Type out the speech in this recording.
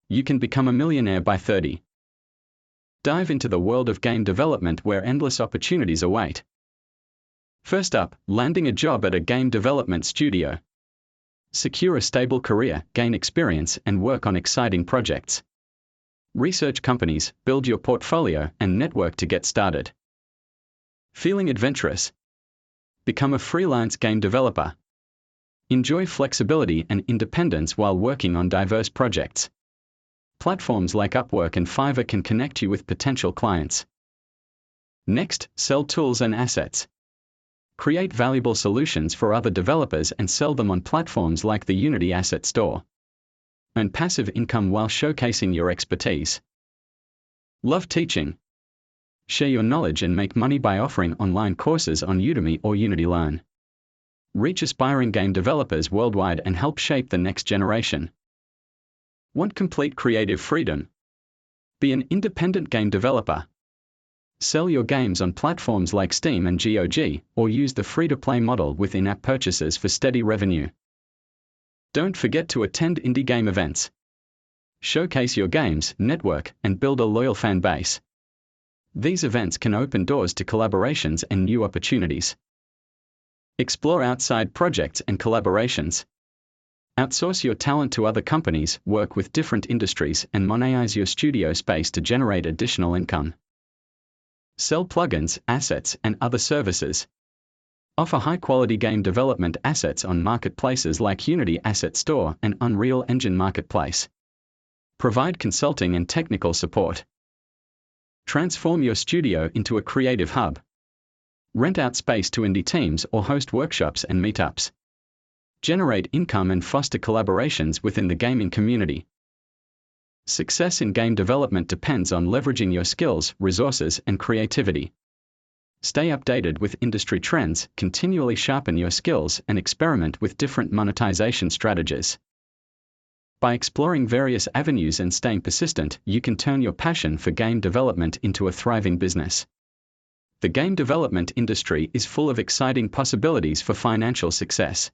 You can become a millionaire by 30. Dive into the world of game development where endless opportunities await. First up, landing a job at a game development studio. Secure a stable career, gain experience, and work on exciting projects. Research companies, build your portfolio, and network to get started. Feeling adventurous? Become a freelance game developer. Enjoy flexibility and independence while working on diverse projects. Platforms like Upwork and Fiverr can connect you with potential clients. Next, sell tools and assets. Create valuable solutions for other developers and sell them on platforms like the Unity Asset Store. Earn passive income while showcasing your expertise. Love teaching? Share your knowledge and make money by offering online courses on Udemy or Unity Learn. Reach aspiring game developers worldwide and help shape the next generation. Want complete creative freedom? Be an independent game developer. Sell your games on platforms like Steam and GOG, or use the free-to-play model with in-app purchases for steady revenue. Don't forget to attend indie game events. Showcase your games, network, and build a loyal fan base. These events can open doors to collaborations and new opportunities. Explore outside projects and collaborations. Outsource your talent to other companies, work with different industries, and monetize your studio space to generate additional income. Sell plugins, assets, and other services. Offer high-quality game development assets on marketplaces like Unity Asset Store and Unreal Engine Marketplace. Provide consulting and technical support. Transform your studio into a creative hub. Rent out space to indie teams or host workshops and meetups. Generate income and foster collaborations within the gaming community. Success in game development depends on leveraging your skills, resources, and creativity. Stay updated with industry trends, continually sharpen your skills, and experiment with different monetization strategies. By exploring various avenues and staying persistent, you can turn your passion for game development into a thriving business. The game development industry is full of exciting possibilities for financial success.